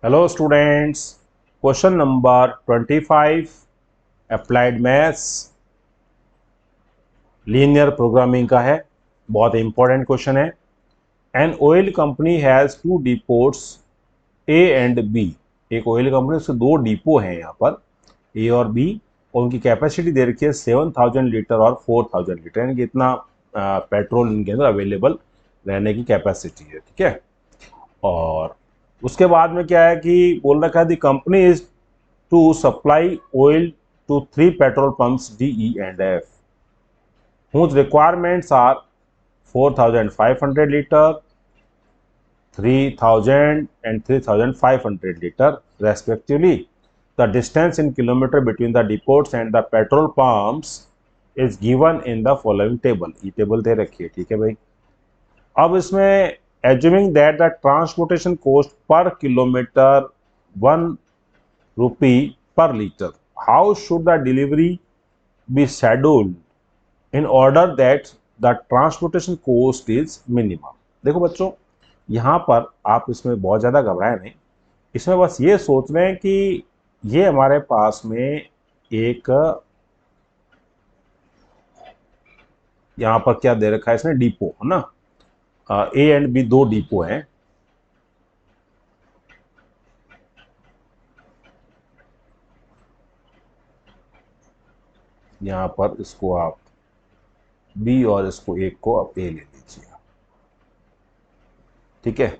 Hello students, question number 25 applied maths linear programming का है। बहुत इंपॉर्टेंट क्वेश्चन है। An oil company has two depots A and B. एक oil company, उसके दो डिपो हैं यहाँ पर, ए और बी, और उनकी कैपेसिटी दे रखी है 7000 लीटर और 4000 लीटर, यानी कि इतना पेट्रोल इनके अंदर अवेलेबल रहने की कैपेसिटी है। ठीक है। और उसके बाद में क्या है कि बोल रखा है the company is to supply oil to three petrol pumps D, E and F whose requirements are 4500 liter, 3000 and 3500 liter respectively. The distance in kilometer between the depots and the petrol pumps is given in the following table. ये table दे रखी है। ठीक है भाई। अब इसमें assuming that the transportation cost per kilometer 1 rupee per liter, how should the delivery be scheduled in order that the transportation cost is minimum? देखो बच्चों, यहाँ पर आप इसमें बहुत ज़्यादा घबराए नहीं। इसमें बस ये सोच रहे हैं कि ये हमारे पास में एक यहाँ पर क्या दे रखा है इसने, डिपो है ना। ए एंड बी दो डिपो हैं। यहाँ पर इसको आप बी और इसको एक को आप ए ले लीजिए। ठीक है।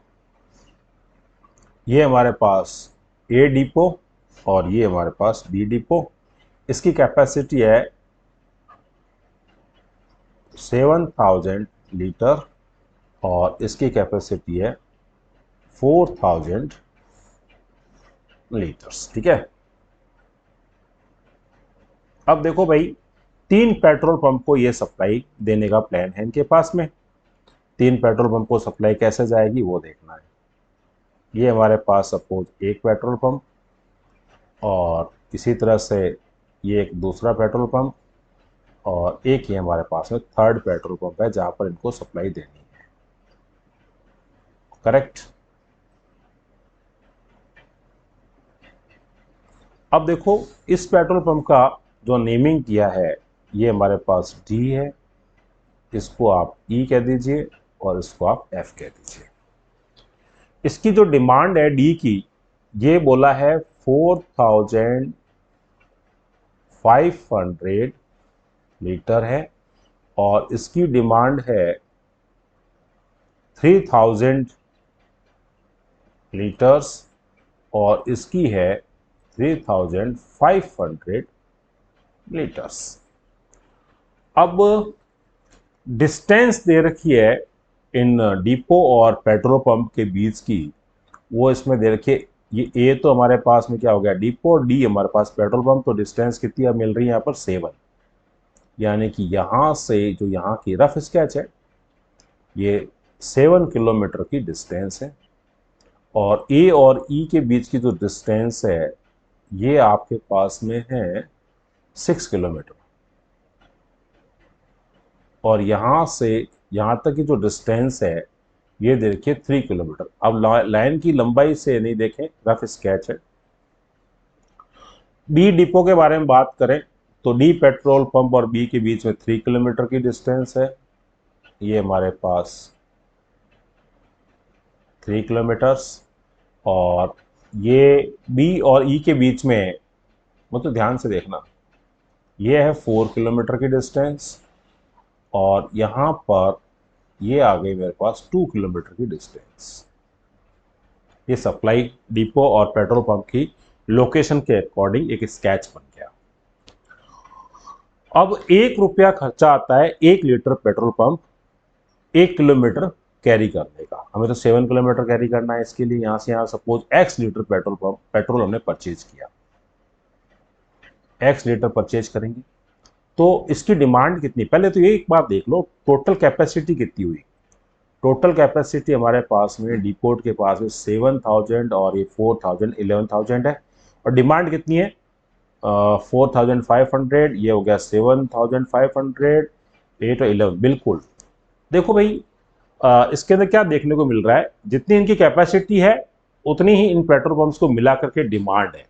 ये हमारे पास ए डिपो और ये हमारे पास बी डिपो। इसकी कैपेसिटी है 7000 लीटर और इसकी कैपेसिटी है 4000 लीटर्स। ठीक है। अब देखो भाई, 3 पेट्रोल पंप को ये सप्लाई देने का प्लान है इनके पास में। 3 पेट्रोल पंप को सप्लाई कैसे जाएगी वो देखना है। ये हमारे पास सपोज एक पेट्रोल पंप और इसी तरह से ये एक दूसरा पेट्रोल पंप और एक ये हमारे पास में थर्ड पेट्रोल पंप है जहां पर इनको सप्लाई देनी है। करेक्ट। अब देखो, इस पेट्रोल पंप का जो नेमिंग किया है ये हमारे पास डी है, इसको आप ई कह दीजिए और इसको आप एफ कह दीजिए। इसकी जो डिमांड है डी की, ये बोला है 4500 लीटर है और इसकी डिमांड है 3000 लीटर्स और इसकी है 3500 लीटर्स। अब डिस्टेंस दे रखी है इन डिपो और पेट्रोल पंप के बीच की, वो इसमें दे रखी है। ये ए तो हमारे पास में क्या हो गया डिपो, डी हमारे पास पेट्रोल पंप, तो डिस्टेंस कितनी अब मिल रही है यहाँ पर 7, यानी कि यहाँ से जो यहाँ की रफ स्केच है ये 7 किलोमीटर की डिस्टेंस है और ए और ई के बीच की जो डिस्टेंस है ये आपके पास में है 6 किलोमीटर और यहाँ से यहाँ तक की जो डिस्टेंस है ये देखिए 3 किलोमीटर। अब लाइन की लंबाई से नहीं देखें, रफ स्केच है। बी डिपो के बारे में बात करें तो डी पेट्रोल पंप और बी के बीच में 3 किलोमीटर की डिस्टेंस है। ये हमारे पास 3 किलोमीटर्स और ये बी और ई के बीच में, मतलब ध्यान से देखना, ये है 4 किलोमीटर की डिस्टेंस और यहाँ पर ये आ गई मेरे पास 2 किलोमीटर की डिस्टेंस। ये सप्लाई डिपो और पेट्रोल पंप की लोकेशन के अकॉर्डिंग एक स्केच बन गया। अब 1 रुपया खर्चा आता है 1 litre petrol pump 1 kilometre carry करने का। हमें तो 7 किलोमीटर कैरी करना है, इसके लिए यहाँ से यहाँ सपोज x लीटर पेट्रोल हमने परचेज किया, x लीटर परचेज करेंगे तो इसकी डिमांड कितनी, पहले तो ये एक बात देख लो टोटल कैपेसिटी कितनी हुई। टोटल कैपेसिटी हमारे पास में डिपोट के पास में 7000 और ये 4000 11000 है और डिमांड कितनी है 4500, ये हो गया 7500, 8 और 11। बिल्कुल। देखो भाई, इसके अंदर क्या देखने को मिल रहा है, जितनी इनकी कैपेसिटी है उतनी ही इन पेट्रोल पंप्स को मिला करके डिमांड है।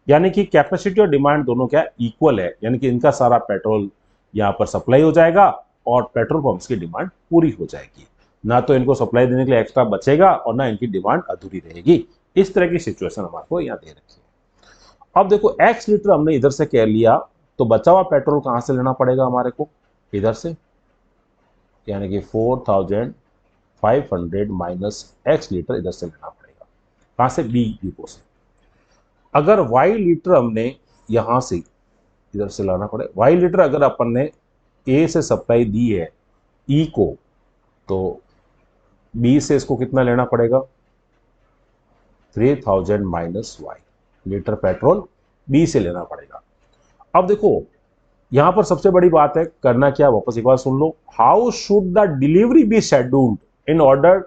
यानी कि कैपेसिटी और डिमांड दोनों क्या इक्वल है, यानी कि इनका सारा पेट्रोल यहाँ पर सप्लाई हो जाएगा और पेट्रोल पंप्स की डिमांड पूरी हो जाएगी। ना तो इनको सप्लाई देने के लिए एक्स्ट्रा बचेगा और ना इनकी डिमांड अधूरी रहेगी। इस तरह की सिचुएशन हमारे को यहाँ दे रखी है। अब देखो x लीटर हमने इधर से कह लिया, तो बचा हुआ पेट्रोल कहाँ से लेना पड़ेगा हमारे को, इधर से, यानी कि 4500 माइनस x लीटर इधर से लेना पड़ेगा। कहाँ से, बी डिपो से। अगर y लीटर हमने यहाँ से इधर से लाना पड़े, y लीटर अगर अपन ने ए से सप्लाई दी है ई को, तो बी से इसको कितना लेना पड़ेगा, 3000 minus y litre petrol B से लेना पड़ेगा। अब देखो यहां पर सबसे बड़ी बात है, करना क्या, वापस एक बार सुन लो। How should the delivery be scheduled in order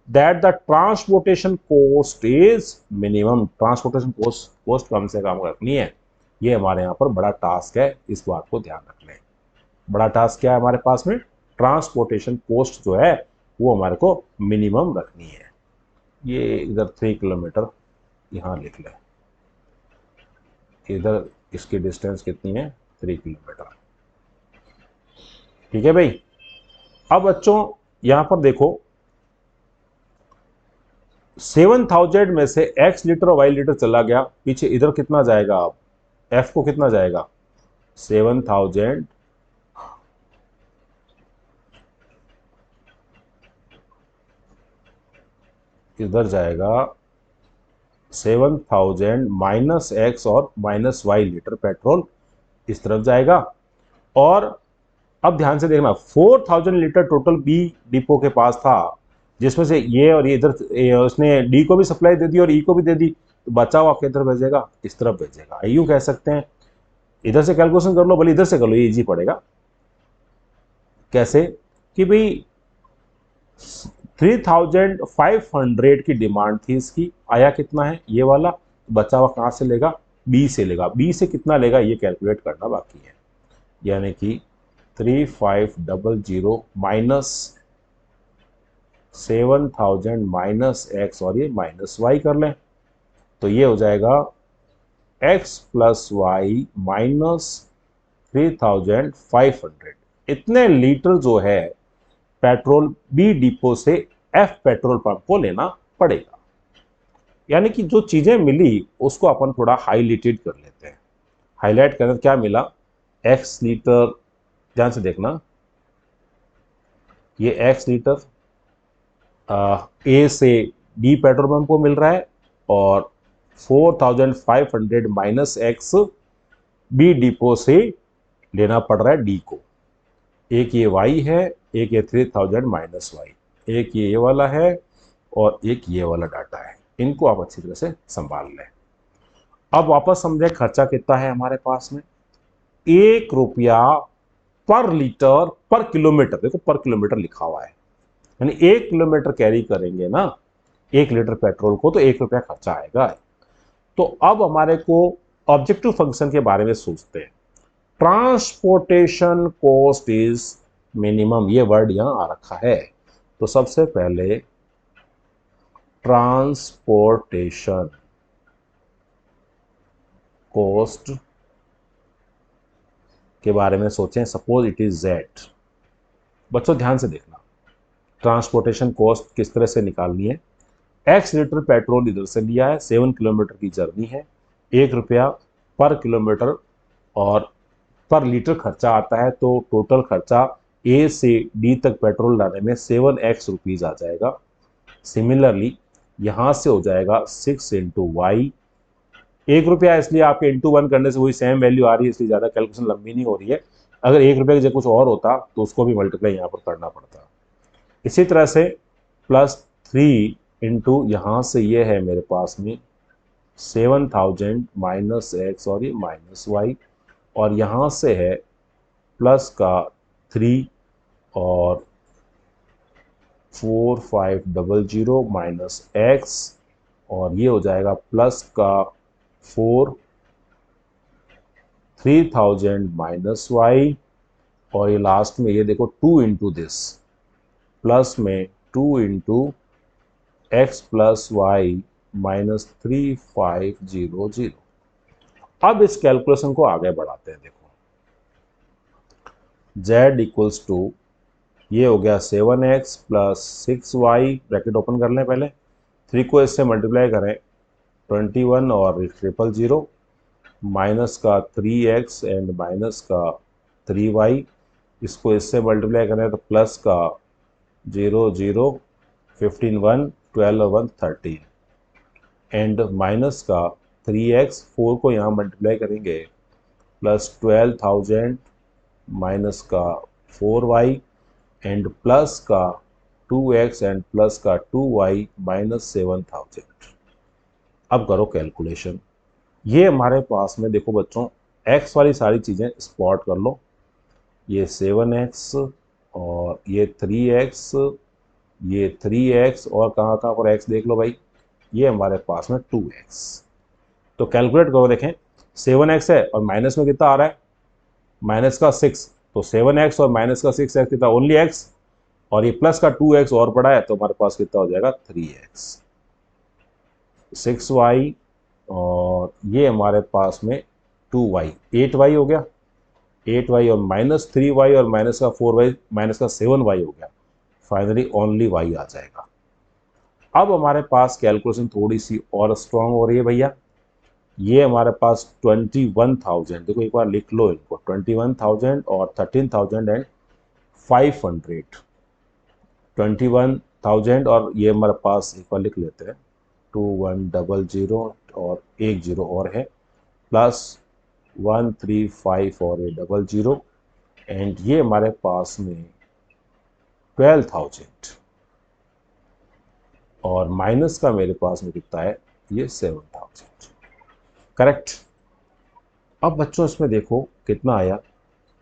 that the transportation cost is minimum. Transportation cost कम से कम रखनी है, ये हमारे यहाँ पर बड़ा टास्क है, इस बात को ध्यान रख लें। बड़ा टास्क क्या है हमारे पास में, ट्रांसपोर्टेशन कॉस्ट जो है वो हमारे को मिनिमम रखनी है। ये इधर 3 किलोमीटर यहाँ लिख लें, इधर इसकी डिस्टेंस कितनी है, 3 किलोमीटर। ठीक है भाई। अब बच्चों यहां पर देखो 7000 में से x लीटर और y लीटर चला गया पीछे, इधर कितना जाएगा, अब f को कितना जाएगा, 7000 इधर जाएगा 7000 माइनस x और माइनस y लीटर पेट्रोल इस तरफ जाएगा। और अब ध्यान से देखना, 4000 लीटर टोटल बी डिपो के पास था, जिसमें से ये और ये इधर उसने डी को भी सप्लाई दे दी और ई को भी दे दी, तो बचा हुआ किधर भेजेगा, इस तरफ भेजेगा। यूं कह सकते हैं, इधर से कैलकुलेशन कर लो, भले इधर से कर लो, ये इजी पड़ेगा। कैसे कि भाई 3500 की डिमांड थी इसकी, आया कितना है ये वाला, बचा हुआ कहां से लेगा, बी से लेगा। बी से कितना लेगा ये कैलकुलेट करना बाकी है, यानी कि 3500 माइनस 7000 माइनस एक्स और ये माइनस वाई कर लें, तो ये हो जाएगा x प्लस वाई माइनस 3500। इतने लीटर जो है पेट्रोल बी डिपो से एफ पेट्रोल पंप को लेना पड़ेगा। यानी कि जो चीजें मिली उसको अपन थोड़ा हाईलाइटेड कर लेते हैं। हाईलाइट करने क्या मिला, x लीटर, ध्यान से देखना, ये x लीटर ए से डी पेट्रोल पंप को मिल रहा है और 4500 माइनस एक्स बी डिपो से लेना पड़ रहा है डी को। एक ये y है, एक ये 3000 माइनस वाई, एक ये वाला है और एक ये वाला डाटा है। इनको आप अच्छी तरह से संभाल लें। अब वापस समझे खर्चा कितना है हमारे पास में, 1 रुपया पर लीटर पर किलोमीटर। देखो पर किलोमीटर लिखा हुआ है, यानी 1 किलोमीटर कैरी करेंगे ना 1 लीटर पेट्रोल को, तो 1 रुपया खर्चा आएगा। तो अब हमारे को ऑब्जेक्टिव फंक्शन के बारे में सोचते हैं। ट्रांसपोर्टेशन कॉस्ट इज मिनिमम, ये वर्ड यहां आ रखा है। तो सबसे पहले ट्रांसपोर्टेशन कॉस्ट के बारे में सोचें। Suppose it is Z। बच्चों ध्यान से देखना, ट्रांसपोर्टेशन कॉस्ट किस तरह से निकालनी है। x लीटर पेट्रोल इधर से लिया है, 7 किलोमीटर की जर्नी है, 1 रुपया पर किलोमीटर और पर लीटर खर्चा आता है, तो टोटल खर्चा ए से डी तक पेट्रोल लाने में 7x रुपीज आ जाएगा। सिमिलरली यहाँ से हो जाएगा 6 इंटू वाई, 1 रुपया इसलिए आपके इंटू 1 करने से वही सेम वैल्यू आ रही है, इसलिए ज़्यादा कैलकुलेशन लंबी नहीं हो रही है। अगर 1 रुपये की जगह कुछ और होता तो उसको भी मल्टीप्लाई यहाँ पर करना पड़ता। इसी तरह से +3 इंटू यहाँ से ये है मेरे पास में 7000 माइनस एक्स और ये माइनस वाई, और यहाँ से है प्लस का 3 और 4500 माइनस एक्स, और ये हो जाएगा प्लस का 3000 माइनस वाई, और ये लास्ट में ये देखो 2 इंटू दिस, प्लस में 2 इंटू एक्स प्लस वाई -3500। अब इस कैलकुलेशन को आगे बढ़ाते हैं। देखो z इक्वल्स टू, ये हो गया 7x plus 6y, bracket open कर लें पहले, 3 को इससे मल्टीप्लाई करें 21 और 000, माइनस का 3x एंड माइनस का 3y, इसको इससे मल्टीप्लाई करें तो प्लस का 0 0, 15 1, 12 1 13 एंड माइनस का 3x, 4 को यहाँ मल्टीप्लाई करेंगे प्लस 12,000 माइनस का 4y एंड प्लस का 2x एंड प्लस का 2y माइनस 7,000। अब करो कैलकुलेशन। ये हमारे पास में देखो बच्चों, x वाली सारी चीज़ें स्पॉट कर लो, ये 7x और ये 3x, ये 3x और कहाँ कहाँ पर x देख लो भाई, ये हमारे पास में 2x। तो कैलकुलेट करो, देखें 7x है और माइनस में कितना आ रहा है, माइनस का 6, तो 7x और माइनस का 6x कितना, ओनली x, और ये प्लस का 2x और पड़ा है तो हमारे पास कितना हो जाएगा 3x, 6y और ये हमारे पास में 2y, 8y हो गया, 8y और माइनस 3y और माइनस का 4y माइनस का 7y हो गया, फाइनली ओनली y आ जाएगा। अब हमारे पास कैलकुलेशन थोड़ी सी और स्ट्रांग हो रही है भैया। ये हमारे पास 21,000, देखो एक बार लिख लो इनको, 21,000 और 13,500, 21,000 और ये हमारे पास एक बार लिख लेते हैं 2100 और एक जीरो और है, प्लस 135 और ये 00 एंड ये हमारे पास में 12,000 और माइनस का मेरे पास में कितना है, ये 7,000। करेक्ट। अब बच्चों इसमें देखो कितना आया,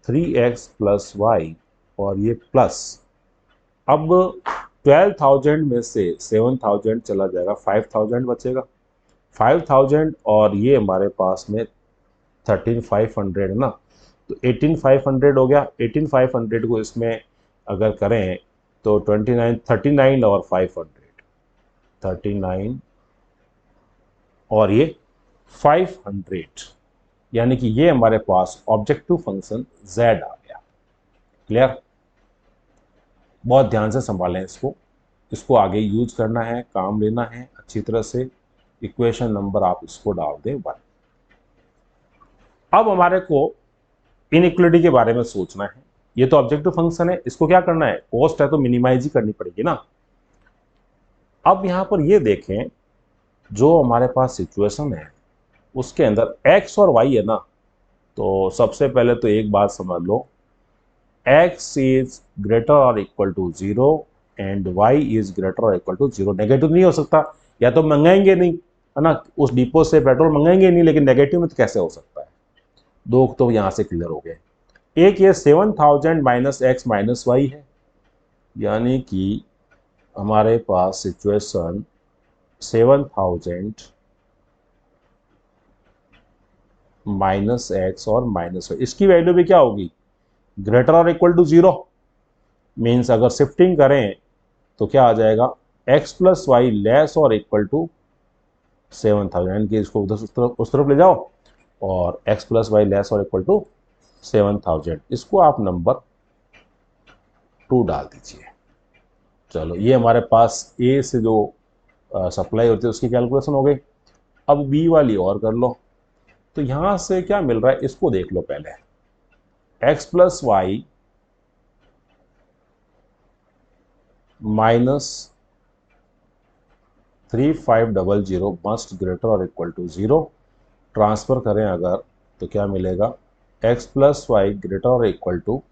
3x प्लस वाई और ये प्लस, अब 12,000 में से 7,000 चला जाएगा, 5,000 बचेगा, 5,000 और ये हमारे पास में 13,500 है ना, तो 18,500 हो गया। 18,500 को इसमें अगर करें तो 39 और 500, 39 और ये 500, यानी कि ये हमारे पास ऑब्जेक्टिव फंक्शन z आ गया। क्लियर। बहुत ध्यान से संभालें इसको आगे यूज करना है, काम लेना है अच्छी तरह से। इक्वेशन नंबर आप इसको डाल दें 1। अब हमारे को इनइक्वालिटी के बारे में सोचना है। ये तो ऑब्जेक्टिव फंक्शन है, इसको क्या करना है, कॉस्ट है तो मिनिमाइज ही करनी पड़ेगी ना। अब यहां पर ये देखें, जो हमारे पास सिचुएशन है उसके अंदर x और y है ना, तो सबसे पहले तो एक बात समझ लो, x इज ग्रेटर और equal to 0 and y is greater और इक्वल टू 0। नेगेटिव नहीं हो सकता, या तो मंगाएंगे नहीं है ना, उस डिपो से पेट्रोल मंगाएंगे नहीं, लेकिन नेगेटिव में तो कैसे हो सकता है। दो तो यहां से क्लियर हो गए। एक ये 7,000 माइनस एक्स माइनस वाई है, यानी कि हमारे पास सिचुएशन 7,000 माइनस एक्स और माइनस वाई, इसकी वैल्यू भी क्या होगी, ग्रेटर और इक्वल टू 0। मीन्स अगर शिफ्टिंग करें तो क्या आ जाएगा, x प्लस वाई लेस और इक्वल टू 7,000, यानी कि इसको उधर उस तरफ ले जाओ और x प्लस वाई लेस और इक्वल टू 7,000, इसको आप नंबर 2 डाल दीजिए। चलो ये हमारे पास a से जो सप्लाई होती है उसकी कैलकुलेशन हो गई। अब b वाली और कर लो, तो यहां से क्या मिल रहा है इसको देख लो पहले, x plus y minus 3,500 must greater और इक्वल टू 0। ट्रांसफर करें अगर तो क्या मिलेगा, x प्लस वाई ग्रेटर और इक्वल टू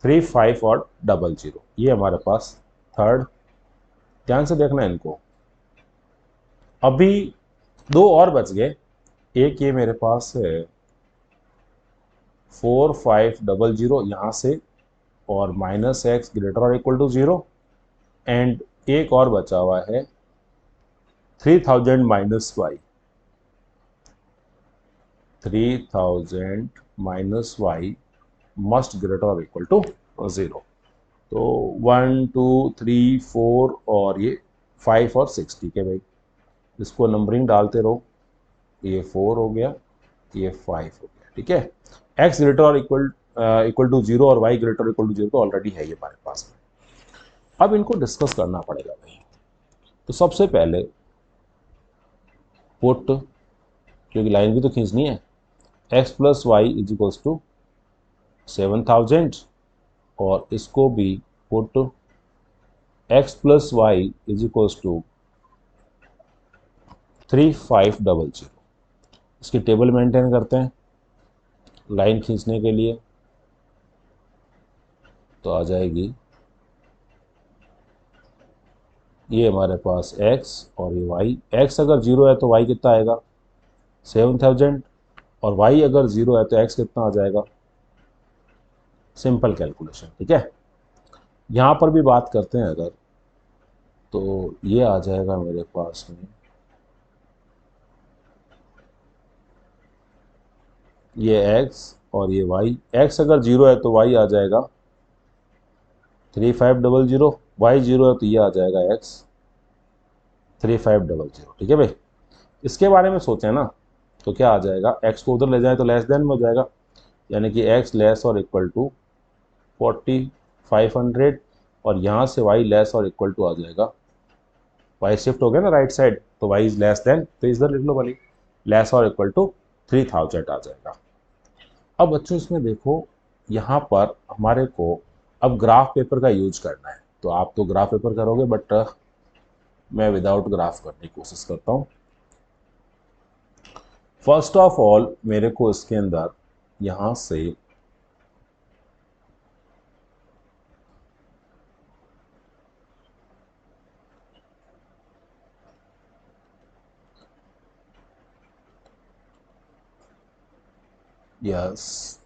3,5 और 00। ये हमारे पास थर्ड। ध्यान से देखना इनको। अभी दो और बच गए, एक ये मेरे पास है 4,500 यहाँ से और माइनस एक्स ग्रेटर और इक्वल टू 0 एंड एक और बचा हुआ है 3,000 minus y, 3,000 minus y must greater और इक्वल टू 0। तो 1 2 3 4 और ये 5 और 6, ठीक है भाई। इसको नंबरिंग डालते रहो, ये 4 हो गया, ये 5 हो गया, ठीक है। x ग्रेटर और इक्वल टू 0 और y ग्रेटर इक्वल टू 0 तो ऑलरेडी है ये हमारे पास में। अब इनको डिस्कस करना पड़ेगा भाई। तो सबसे पहले पुट, क्योंकि लाइन भी तो खींचनी है, x plus y is equals to 7000 और इसको भी put x plus y is equals to 3500। इसकी टेबल मेंटेन करते हैं लाइन खींचने के लिए, तो आ जाएगी ये हमारे पास x और ये y। x अगर 0 है तो y कितना आएगा 7000 और y अगर 0 है तो x कितना आ जाएगा, सिंपल कैलकुलेशन, ठीक है। यहाँ पर भी बात करते हैं अगर, तो ये आ जाएगा मेरे पास में, ये x और ये y। x अगर 0 है तो y आ जाएगा 3500, y 0 है तो ये आ जाएगा x 3500, ठीक है भाई। इसके बारे में सोचें ना, तो क्या आ जाएगा, x को उधर ले जाए तो लेस देन में हो जाएगा, यानी कि x लेस और इक्वल टू 4500 और यहाँ से y लेस और इक्वल टू आ जाएगा, y शिफ्ट हो गया ना राइट साइड, तो y इज लेस देन, तो इधर लिख लो वाली लेस और इक्वल टू 3000 आ जाएगा। अब बच्चों इसमें देखो, यहाँ पर हमारे को अब ग्राफ पेपर का यूज करना है। तो आप तो ग्राफ पेपर करोगे, बट मैं विदाउट ग्राफ करने की कोशिश करता हूँ। फर्स्ट ऑफ ऑल मेरे को इसके अंदर यहाँ से यस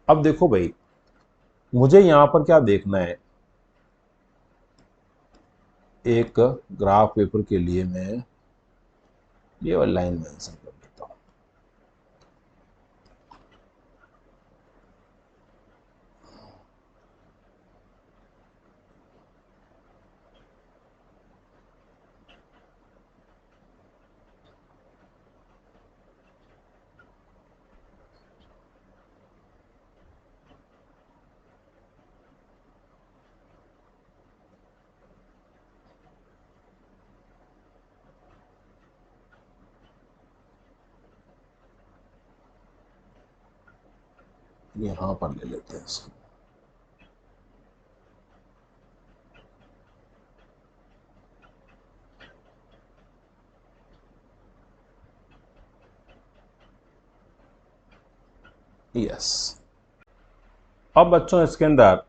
अब देखो भाई, मुझे यहाँ पर क्या देखना है, एक ग्राफ पेपर के लिए मैं ये वाली लाइन मेंशन कर देता हूँ। यहाँ पर ले लेते हैं इसको। यस, अब बच्चों इसके अंदर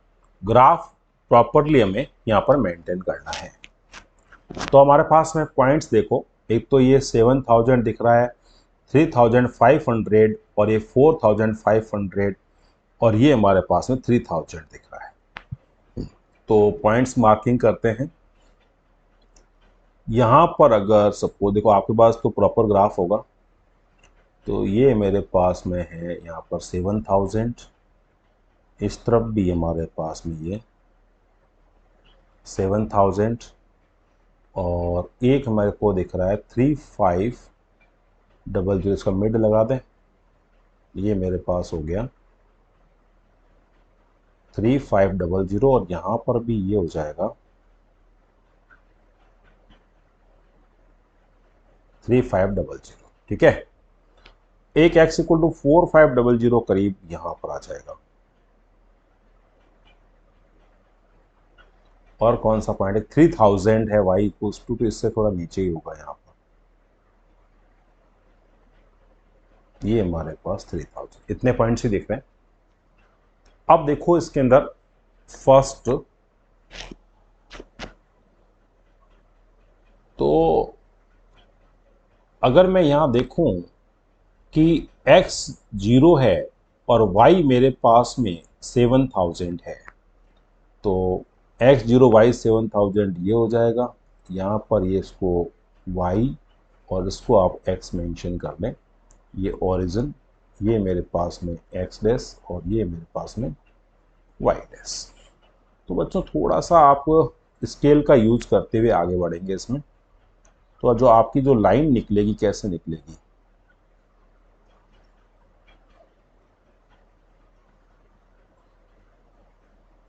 ग्राफ प्रॉपरली हमें यहाँ पर मेंटेन करना है। तो हमारे पास में पॉइंट्स देखो, एक तो ये 7000 दिख रहा है, 3500 और ये 4500 और ये हमारे पास में 3000 दिख रहा है। तो पॉइंट्स मार्किंग करते हैं। यहाँ पर अगर सपोज देखो आपके पास तो प्रॉपर ग्राफ होगा, तो ये मेरे पास में है यहाँ पर 7000, इस तरफ भी हमारे पास में ये 7000 और एक हमारे को दिख रहा है 3500, इसका मिड लगा दें, ये मेरे पास हो गया 3500 और यहाँ पर भी ये हो जाएगा 3500, ठीक है। एक x इक्वल टू 4500 करीब यहाँ पर आ जाएगा। और कौन सा पॉइंट है, 3000 है, y इक्वल्स टू, तो इससे थोड़ा नीचे ही होगा यहाँ पर, ये हमारे पास 3000, इतने पॉइंट्स ही दिख रहे हैं। अब देखो इसके अंदर फर्स्ट, तो अगर मैं यहां देखूं कि x 0 है और y मेरे पास में 7000 है, तो x0y7000 ये हो जाएगा, यहाँ पर ये इसको y और इसको आप x मेंशन कर लें, ये ओरिजिन, ये मेरे पास में x डैश और ये मेरे पास में y डैश। तो बच्चों थोड़ा सा आप स्केल का यूज करते हुए आगे बढ़ेंगे इसमें। तो जो आपकी जो लाइन निकलेगी कैसे निकलेगी,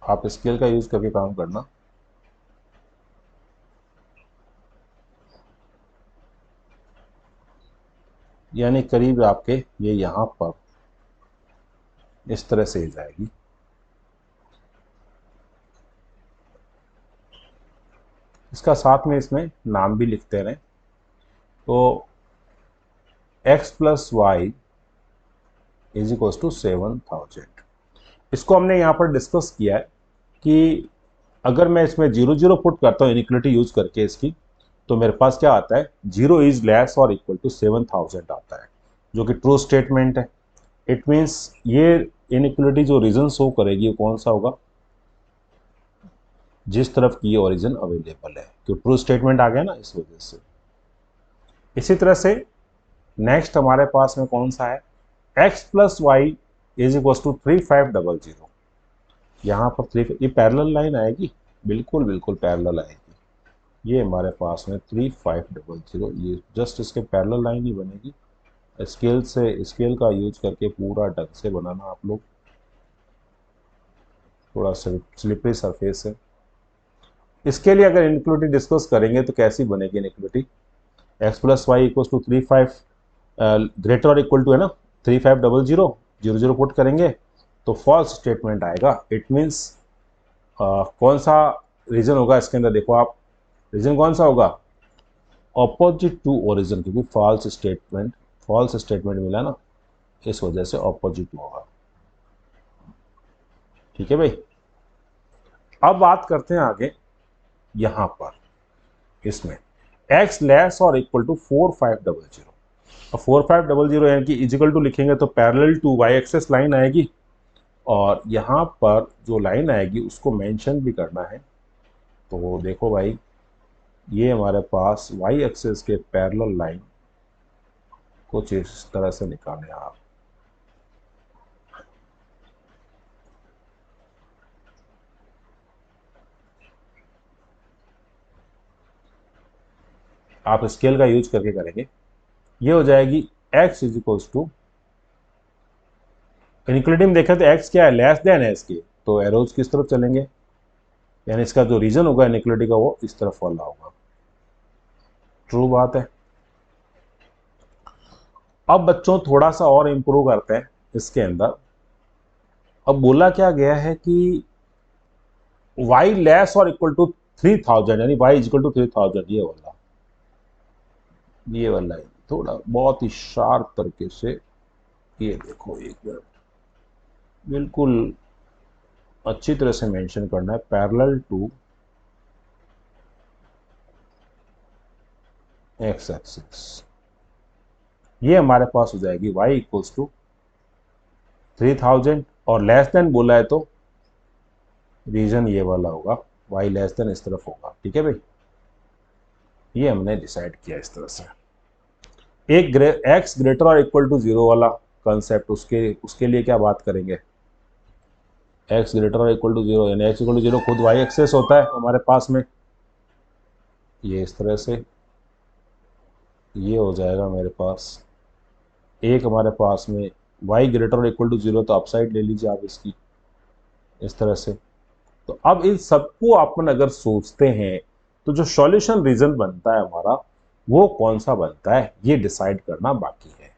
आप स्केल का यूज करके काम करना। यानी करीब आपके ये यहाँ पर इस तरह से जाएगी। इसका साथ में इसमें नाम भी लिखते रहें। तो x plus y is equals to 7000। इसको हमने यहाँ पर डिस्कस किया है कि अगर मैं इसमें 0 0 पुट करता हूँ इनिक्वलिटी यूज करके इसकी, तो मेरे पास क्या आता है, 0 इज लेस और इक्वल टू 7000 आता है, जो कि ट्रू स्टेटमेंट है। इट मीन्स ये इनिक्वलिटी जो रीजन शो करेगी वो कौन सा होगा, जिस तरफ की ये ओरिजिन अवेलेबल है, तो ट्रू स्टेटमेंट आ गया ना इस वजह से। इसी तरह से नेक्स्ट हमारे पास में कौन सा है, x plus y is equal to 3500। यहाँ पर 3, ये पैरेलल लाइन आएगी, बिल्कुल बिल्कुल पैरेलल आएगी। ये हमारे पास में 3500, ये जस्ट इसके पैरेलल लाइन ही बनेगी। स्केल का यूज करके पूरा ढंग से बनाना आप लोग, थोड़ा स्लिपरी सरफेस है। इसके लिए अगर इनक्लूडिंग डिस्कस करेंगे तो कैसी बनेगी including, x plus y equal to 35 greater और इक्वल टू है ना 3500, 0 0 पुट करेंगे तो फॉल्स स्टेटमेंट आएगा। इट मीन्स कौन सा रीजन होगा इसके अंदर, देखो आप रीजन कौन सा होगा, ऑपोजिट टू ओरिजिन, क्योंकि फॉल्स स्टेटमेंट मिला ना, इस वजह से ऑपोजिट होगा। ठीक है भाई। अब बात करते हैं आगे, यहां पर इसमें x लेस और इक्वल टू 4500, और 4500 यानी कि इजिकल टू लिखेंगे तो parallel to y axis line आएगी, और यहाँ पर जो लाइन आएगी उसको मेंशन भी करना है। तो देखो भाई, ये हमारे पास y एक्सेस के पैरेलल लाइन कुछ इस तरह से निकालें आप स्केल का यूज करके करेंगे। ये हो जाएगी x is equals to, inequality में देखा तो x क्या है, लेस देन है इसके, तो एरोज किस तरफ चलेंगे, यानी इसका जो रीजन होगा इनिक्वलिटी का वो इस तरफ वाला होगा। ट्रू बात है। अब बच्चों थोड़ा सा और इंप्रूव करते हैं इसके अंदर। अब बोला क्या गया है कि y लेस और इक्वल टू 3000, यानी y इज इक्वल टू 3000, ये वाला है, थोड़ा बहुत ही शार्प तरीके से ये देखो, एक मिनट, बिल्कुल अच्छी तरह से मेंशन करना है, पैरेलल टू x एक्सिस। ये हमारे पास हो जाएगी y इक्वल्स टू 3000, और लेस देन बोला है तो रीजन ये वाला होगा, y लेस देन इस तरफ होगा। ठीक है भाई, ये हमने डिसाइड किया इस तरह से। एक x ग्रेटर और इक्वल टू 0 वाला कंसेप्ट, उसके लिए क्या बात करेंगे, x ग्रेटर और इक्वल टू 0, यानी x इक्वल टू 0 खुद y एक्सेस होता है हमारे पास में, ये इस तरह से ये हो जाएगा मेरे पास। एक हमारे पास में y ग्रेटर और इक्वल टू 0, तो अपसाइड ले लीजिए आप इसकी इस तरह से। तो अब इन सबको अपन अगर सोचते हैं तो जो सॉल्यूशन रीजन बनता है हमारा वो कौन सा बनता है, ये डिसाइड करना बाकी है।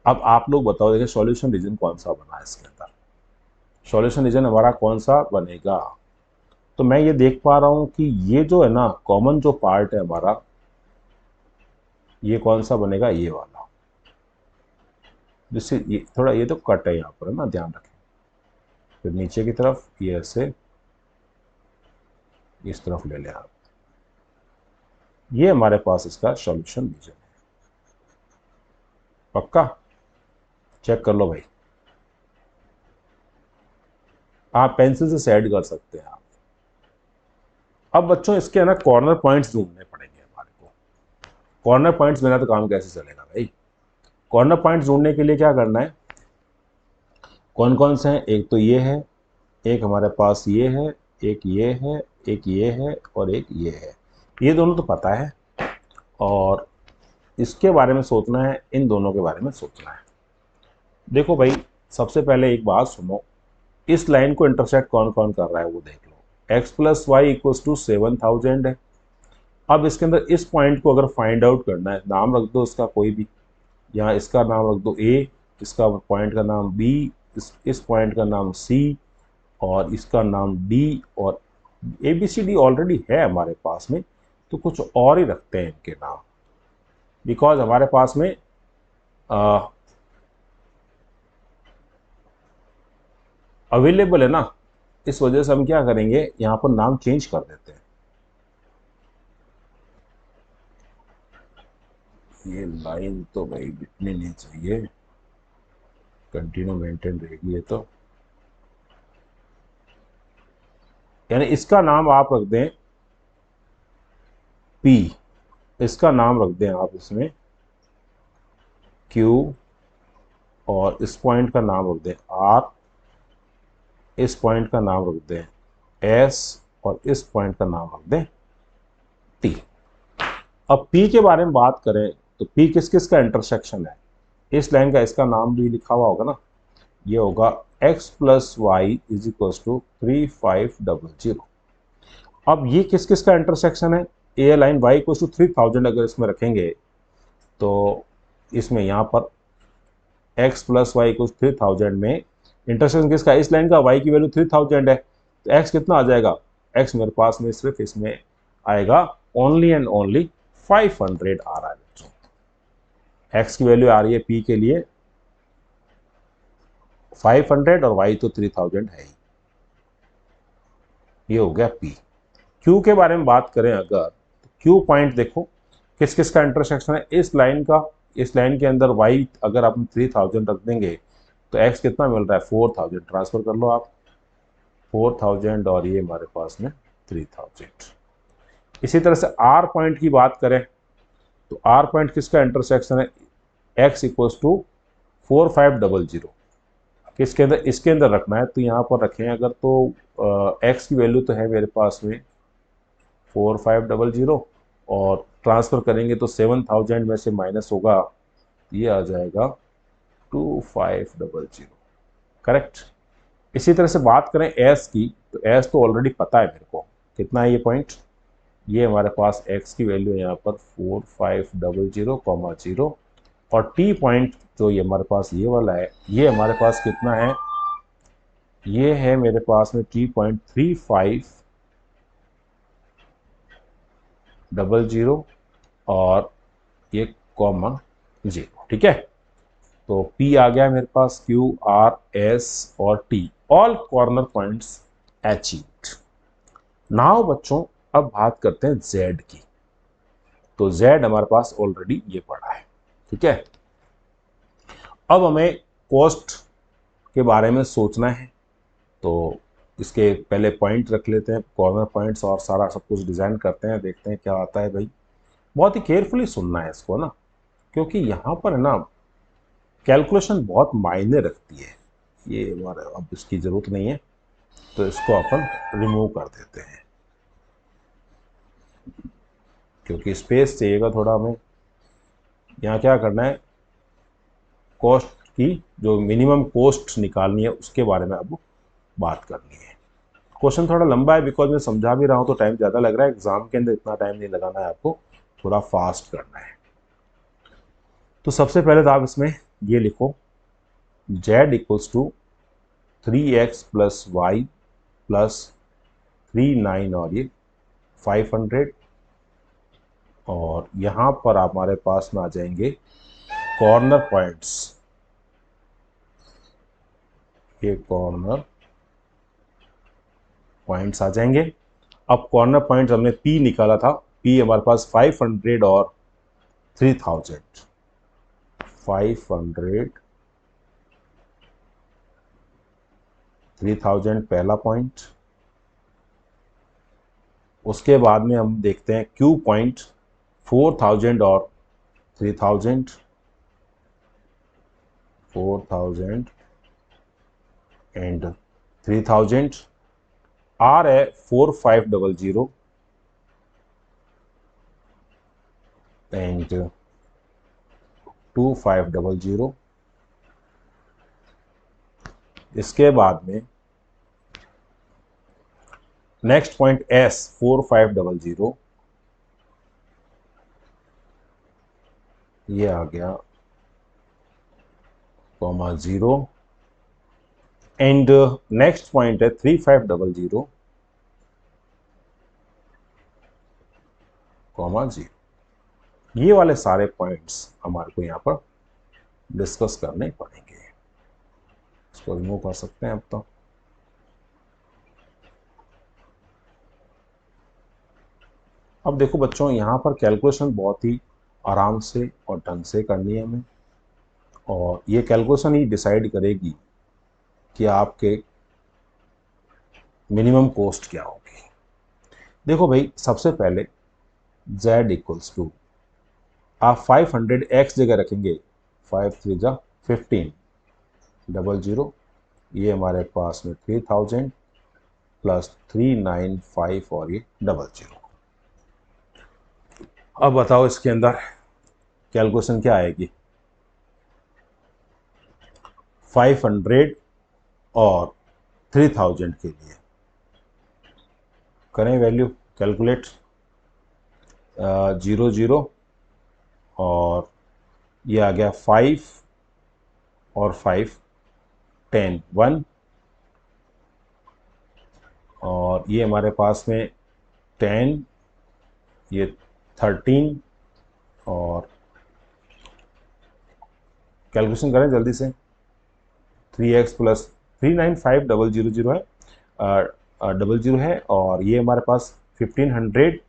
अब आप लोग बताओ, देखिए सॉल्यूशन रीजन कौन सा बना है इसके अंदर, सॉल्यूशन रीजन हमारा कौन सा बनेगा। तो मैं ये देख पा रहा हूं कि ये जो है ना कॉमन जो पार्ट है हमारा, ये कौन सा बनेगा, ये वाला, जिससे ये थोड़ा ये तो कट है यहाँ पर ना, ध्यान रखें। फिर नीचे की तरफ ये ऐसे इस तरफ ले लें आप, ये हमारे पास इसका सॉल्यूशन रीजन है। पक्का चेक कर लो भाई, आप पेंसिल से सेड कर सकते हैं आप। अब बच्चों इसके है ना कॉर्नर पॉइंट्स ढूंढने पड़ेंगे हमारे को। कॉर्नर पॉइंट्स बिना तो काम कैसे चलेगा भाई। कॉर्नर पॉइंट्स ढूंढने के लिए क्या करना है, कौन कौन से हैं, एक तो ये है, एक हमारे पास ये है, एक ये है, एक ये है और एक ये है। ये दोनों तो पता है और इसके बारे में सोचना है, इन दोनों के बारे में सोचना है। देखो भाई सबसे पहले एक बात सुनो, इस लाइन को इंटरसेक्ट कौन कौन कर रहा है वो देख लो। x plus y equal to 7000 है। अब इसके अंदर इस पॉइंट को अगर फाइंड आउट करना है, नाम रख दो इसका कोई भी, यहाँ इसका नाम रख दो a, इसका पॉइंट का नाम b, इस पॉइंट का नाम c और इसका नाम d, और A B C D already है हमारे पास में, तो कुछ और ही रखते हैं इनके नाम, बिकॉज हमारे पास में अवेलेबल है ना, इस वजह से हम क्या करेंगे यहाँ पर नाम चेंज कर देते हैं। ये लाइन तो भाई इतनी नहीं चाहिए, कंटिन्यू मेंटेन रहेगी ये तो, यानी इसका नाम आप रख दें P, इसका नाम रख दें आप इसमें Q, और इस पॉइंट का नाम रख दें R, इस पॉइंट का नाम रख दें S और इस पॉइंट का नाम रख दें T। अब P के बारे में बात करें तो P किस किस का इंटरसेक्शन है, इस लाइन का इसका नाम भी लिखा हुआ होगा ना, ये होगा x plus y is equal to 3500। अब ये किस किस का इंटरसेक्शन है, a line y equal to 3000 अगर इसमें रखेंगे तो इसमें यहाँ पर x प्लस वाई इक्वल 3000 में इंटरसेक्शन किसका, इस लाइन का, y की वैल्यू 3000 है, तो x कितना आ जाएगा, x मेरे पास में सिर्फ इसमें आएगा ओनली एंड ओनली 500 आ रहा है बच्चों। x की वैल्यू आ रही है p के लिए 500 और y तो 3000 है ही। ये हो गया p। q के बारे में बात करें अगर, तो q पॉइंट देखो किस किस का इंटरसेक्शन है, इस लाइन का, इस लाइन के अंदर y अगर आप 3000 रख देंगे तो x कितना मिल रहा है 4000, ट्रांसफर कर लो आप 4000 और ये हमारे पास में 3000। इसी तरह से r पॉइंट की बात करें तो r पॉइंट किसका इंटरसेक्शन है, x इक्वल्स टू 4500, किसके अंदर, इसके अंदर रखना है तो यहाँ पर रखें अगर, तो x की वैल्यू तो है मेरे पास में 4500 और ट्रांसफर करेंगे तो 7000 में से माइनस होगा, ये आ जाएगा 2500, करेक्ट। इसी तरह से बात करें s की, तो s तो ऑलरेडी पता है मेरे को कितना है ये पॉइंट, ये हमारे पास x की वैल्यू है यहाँ पर 4500, 0 और t पॉइंट जो ये हमारे पास ये वाला है, ये हमारे पास कितना है, ये है मेरे पास में T.3500 और ये कॉमा 0, ठीक है। तो P आ गया मेरे पास, Q, R, S और T, all corner points achieved. Now बच्चों अब बात करते हैं Z की, तो Z हमारे पास ऑलरेडी ये पड़ा है, ठीक है। अब हमें कॉस्ट के बारे में सोचना है, तो इसके पहले पॉइंट रख लेते हैं, कॉर्नर पॉइंट्स, और सारा सब कुछ डिज़ाइन करते हैं, देखते हैं क्या आता है भाई। बहुत ही केयरफुली सुनना है इसको ना, क्योंकि यहाँ पर है ना कैलकुलेशन बहुत मायने रखती है। ये हमारा अब इसकी ज़रूरत नहीं है तो इसको अपन रिमूव कर देते हैं, क्योंकि स्पेस चाहिएगा थोड़ा हमें। यहाँ क्या करना है, कॉस्ट की जो मिनिमम कॉस्ट निकालनी है उसके बारे में अब बात करनी है। क्वेश्चन थोड़ा लंबा है, बिकॉज मैं समझा भी रहा हूँ तो टाइम ज़्यादा लग रहा है, एग्जाम के अंदर इतना टाइम नहीं लगाना है आपको, थोड़ा फास्ट करना है। तो सबसे पहले तो आप इसमें ये लिखो z equals to 3x plus y plus 39 और ये 500, और यहाँ पर हमारे पास में आ जाएंगे कॉर्नर पॉइंट्स, ये कॉर्नर पॉइंट्स आ जाएंगे। अब कॉर्नर पॉइंट्स हमने P निकाला था, P हमारे पास 500 और 3000, 500 3000 पहला पॉइंट, उसके बाद में हम देखते हैं Q पॉइंट 4000 और 3000, 4000 एंड 3000, R है 4500 एंड 2500। इसके बाद में नेक्स्ट पॉइंट S 4500, ये आ गया कॉमा 0 एंड नेक्स्ट पॉइंट है 3500 कॉमा 0। ये वाले सारे पॉइंट्स हमारे को यहाँ पर डिस्कस करने पड़ेंगे। इसको रिमूव कर सकते हैं अब तो। अब देखो बच्चों, यहाँ पर कैलकुलेशन बहुत ही आराम से और ढंग से करनी है हमें, और ये कैलकुलेशन ही डिसाइड करेगी कि आपके मिनिमम कॉस्ट क्या होगी। देखो भाई, सबसे पहले z इक्वल्स टू, आप 500 x जगह रखेंगे, 5 3 जा 15 00, ये हमारे पास में 3000 प्लस 395 और ये 00। अब बताओ इसके अंदर कैलकुलेशन क्या आएगी। 500 और 3000 के लिए करें वैल्यू कैलकुलेट, 00 और ये आ गया 5 और 5 10 1, और ये हमारे पास में 10, ये 13, और कैलकुलेशन करें जल्दी से, 3x प्लस 395000 है, 00 है, और ये हमारे पास 1500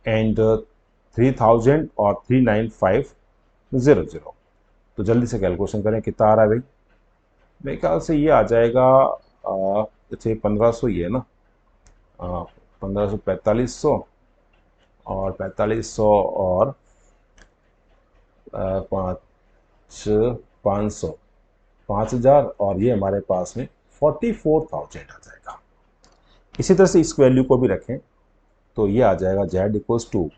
एंड 3000 और 39500। तो जल्दी से कैलकुलेशन करें, कितना आ रहा है भाई। मेरे ख्याल से ये आ जाएगा जैसे 1500 ही है ना, 1500 4500 और 4500 और 500 5000, और ये हमारे पास में 44,000 आ जाएगा। इसी तरह से इस वैल्यू को भी रखें तो ये आ जाएगा z इक्वल्स टू,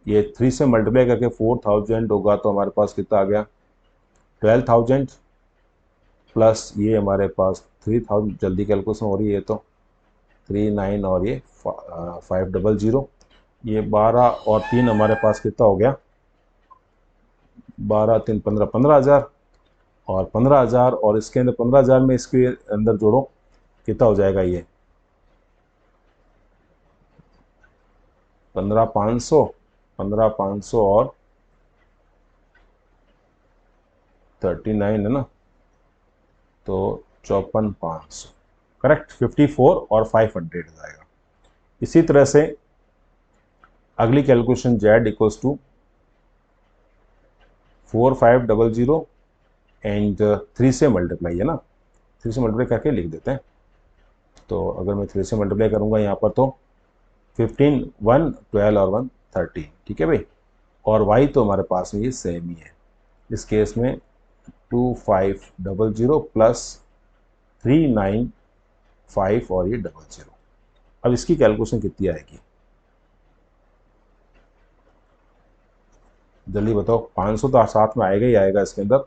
ये 3 से मल्टीप्लाई करके 4000 होगा तो हमारे पास कितना आ गया 12,000 प्लस ये हमारे पास 3000, जल्दी कैलकुलेशन हो रही है तो 39 और ये 500, ये 12 और 3 हमारे पास कितना हो गया 12 3 15 15,000, और 15,000 और इसके अंदर 15,000 में इसके अंदर जोड़ो कितना हो जाएगा ये 15,500 15,500 और 39 है ना, तो 54,500 करेक्ट, 54 और 500 जाएगा। इसी तरह से अगली calculation z equals to 4500 and 3 से मल्टीप्लाई है ना, 3 से मल्टीप्लाई करके लिख देते हैं। तो अगर मैं 3 से मल्टीप्लाई करूंगा यहाँ पर तो 15 1 12 और 1 13, ठीक है भाई, और y तो हमारे पास में ये सेम ही है, इस केस में 2500 प्लस 395 और ये 00। अब इसकी कैलकुलेशन कितनी आएगी जल्दी बताओ। 500 तो साथ में आएगा ही आएगा, इसके अंदर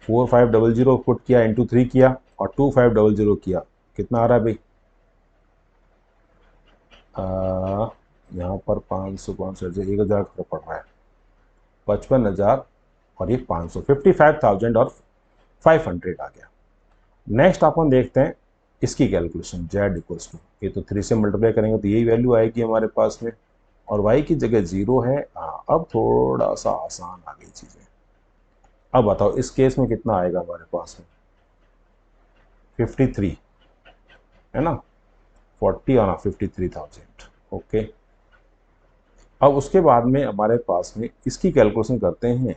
4500 पुट किया इंटू 3 किया और 2500 किया, कितना आ रहा है भाई, यहाँ पर 500 500 1000 फर्क पड़ रहा है, 55,000 और ये 500, 55,000 और 500 आ गया। नेक्स्ट अपन देखते हैं इसकी कैलकुलेशन z इक्वल्स टू, ये तो 3 से मल्टीप्लाई करेंगे तो यही वैल्यू आएगी हमारे पास में, और y की जगह 0 है। अब थोड़ा सा आसान आ गई चीज़ें। अब बताओ इस केस में कितना आएगा हमारे पास में 53 है ना, 40 और 53,000, ओके। अब उसके बाद में हमारे पास में इसकी कैलकुलेशन करते हैं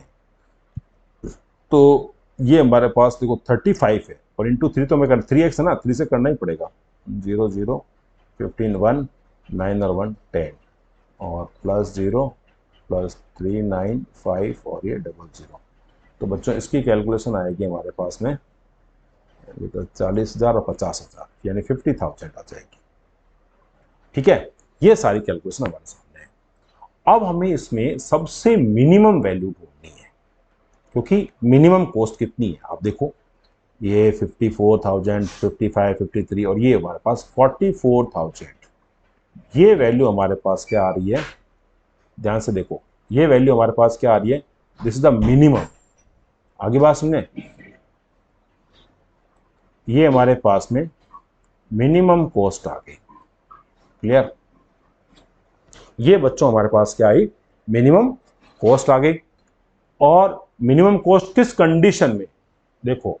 तो ये हमारे पास देखो 35 है और इंटू 3 तो मैं कर 3x है ना, 3 से करना ही पड़ेगा, 0 0 15 1 9 और 1 10 और +0 +3 9 5 और ये 00। तो बच्चों इसकी कैलकुलेशन आएगी हमारे पास में तो 40,000 और 50,000 यानी 50,000 आ जाएगी। ठीक है, ये सारी कैलकुलेशन हमारे सामने है। अब हमें इसमें सबसे मिनिमम वैल्यू ढूंढनी है, क्योंकि मिनिमम कॉस्ट कितनी है आप देखो, ये 54,000 55 53 और ये हमारे पास 44,000। ये वैल्यू हमारे पास क्या आ रही है, ध्यान से देखो, ये वैल्यू हमारे पास क्या आ रही है, दिस इज द मिनिमम। आगे बात सुनने, ये हमारे पास में मिनिमम कॉस्ट आ गई। क्लियर, ये बच्चों हमारे पास क्या आई, मिनिमम कॉस्ट आ गई। और मिनिमम कॉस्ट किस कंडीशन में, देखो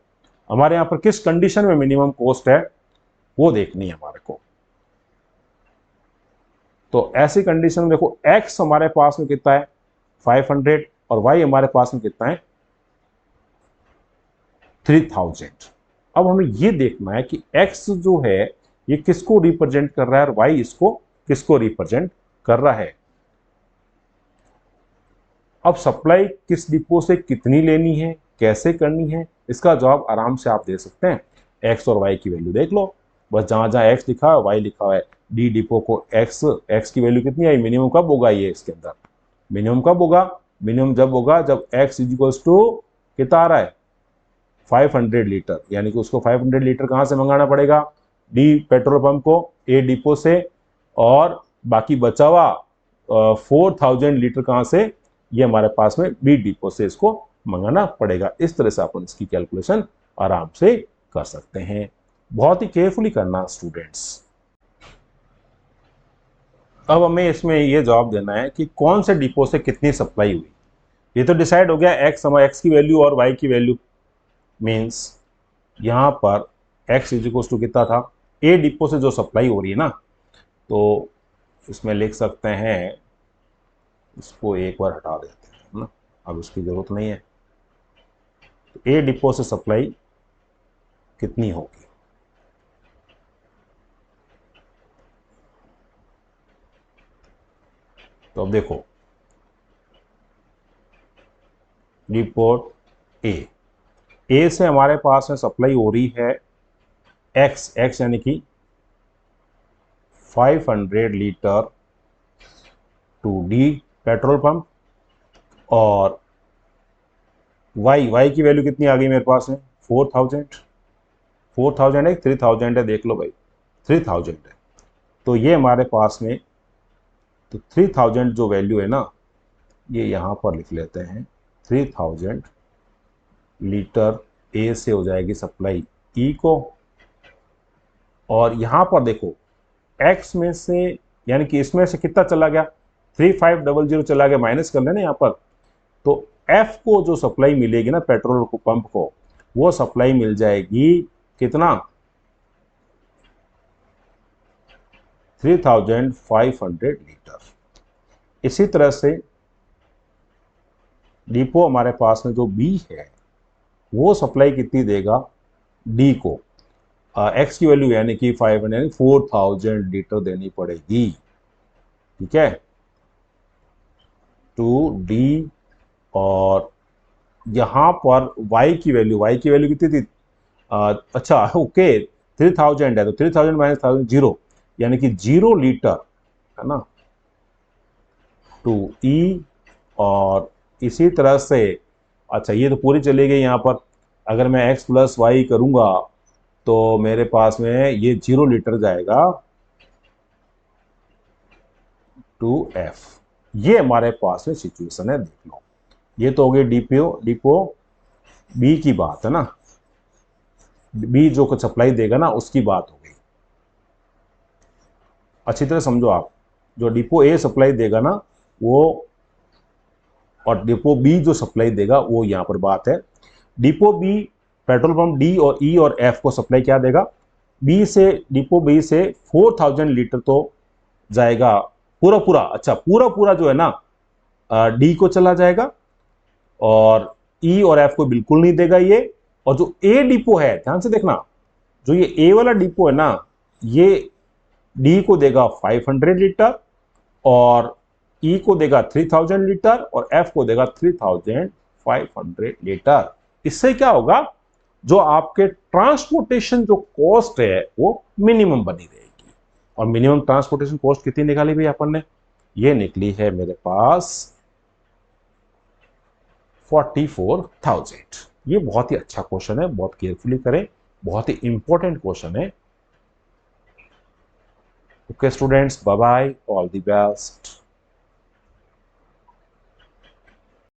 हमारे यहां पर किस कंडीशन में मिनिमम कॉस्ट है वो देखनी है हमारे को। तो ऐसी कंडीशन में देखो x हमारे पास में कितना है 500 और y हमारे पास में कितना है 3000। अब हमें ये देखना है कि x जो है ये किसको रिप्रेजेंट कर रहा है और y इसको किसको रिप्रेजेंट कर रहा है। अब सप्लाई किस डिपो से कितनी लेनी है, कैसे करनी है, इसका जवाब आराम से आप दे सकते हैं। x और y की वैल्यू देख लो, बस जहां जहां x लिखा है y लिखा है। डी डिपो को x की वैल्यू कितनी आई, मिनिमम कब होगा, ये इसके अंदर मिनिमम कब होगा, मिनिमम जब होगा जब x इजिकल्स टू कितना आ रहा है 500 लीटर, यानी कि उसको 500 लीटर कहां से मंगाना पड़ेगा, डी पेट्रोल पंप को ए डिपो से, और बाकी बचा हुआ 4000 लीटर कहां से, ये हमारे पास में बी डिपो से इसको मंगाना पड़ेगा। इस तरह से अपन इसकी कैलकुलेशन आराम से कर सकते हैं। बहुत ही केयरफुली करना स्टूडेंट्स। अब हमें इसमें ये जवाब देना है कि कौन से डिपो से कितनी सप्लाई हुई। ये तो डिसाइड हो गया एक्स की वैल्यू और वाई की वैल्यू, मीन्स यहाँ पर x इजिकल्स टू कितना था, ए डिपो से जो सप्लाई हो रही है ना, तो इसमें लिख सकते हैं, इसको एक बार हटा देते हैं ना, अब इसकी जरूरत नहीं है। तो ए डिपो से सप्लाई कितनी होगी, तो अब देखो डिपो ए से हमारे पास में सप्लाई हो रही है x यानी कि 500 litre to D petrol pump, और y की वैल्यू कितनी आ गई मेरे पास में 4000 है 3000 है, देख लो भाई 3000 है। तो ये हमारे पास में, तो 3000 जो वैल्यू है ना, ये यहाँ पर लिख लेते हैं 3000 लीटर ए से हो जाएगी सप्लाई ई को, और यहाँ पर देखो x में से, यानी कि इसमें से कितना चला गया 3500 चला गया, माइनस कर लेना यहाँ पर। तो f को जो सप्लाई मिलेगी ना पेट्रोल पंप को, वो सप्लाई मिल जाएगी कितना 3500 लीटर। इसी तरह से डिपो हमारे पास में जो बी है वो सप्लाई कितनी देगा डी को, एक्स की वैल्यू यानी कि 500 यानी 4000 लीटर देनी पड़ेगी। ठीक है, टू डी, और यहां पर y की वैल्यू कितनी थी, अच्छा ओके 3000 है, तो 3000 माइनस 1000 0, यानी कि 0 लीटर है ना टू ई, और इसी तरह से, अच्छा ये तो पूरी चली गई यहाँ पर। अगर मैं x प्लस वाई करूंगा तो मेरे पास में ये 0 लीटर जाएगा टू f। ये हमारे पास में सिचुएशन है, देख लो। ये तो हो गई डिपो बी की बात है ना, बी जो कुछ सप्लाई देगा ना उसकी बात हो गई। अच्छी तरह समझो आप, जो डिपो ए सप्लाई देगा ना वो, और डिपो बी जो सप्लाई देगा वो यहाँ पर बात है। Depot B petrol pump D और ई और एफ को सप्लाई क्या देगा, डिपो बी से 4000 लीटर तो जाएगा पूरा पूरा, अच्छा पूरा पूरा जो है ना डी को चला जाएगा, और ई और एफ को बिल्कुल नहीं देगा ये। और जो ए डिपो है, ध्यान से देखना, जो ये ए वाला डिपो है ना, ये डी को देगा 500 लीटर और ई को देगा 3000 लीटर और एफ को देगा 3500 लीटर। इससे क्या होगा, जो आपके ट्रांसपोर्टेशन जो कॉस्ट है वो मिनिमम बनी रहेगी। और मिनिमम ट्रांसपोर्टेशन कॉस्ट कितनी निकाली भाई अपन ने, ये निकली है मेरे पास 44,000। ये बहुत ही अच्छा क्वेश्चन है, बहुत केयरफुली करें, बहुत ही इंपॉर्टेंट क्वेश्चन है। Okay students, bye bye, all the best.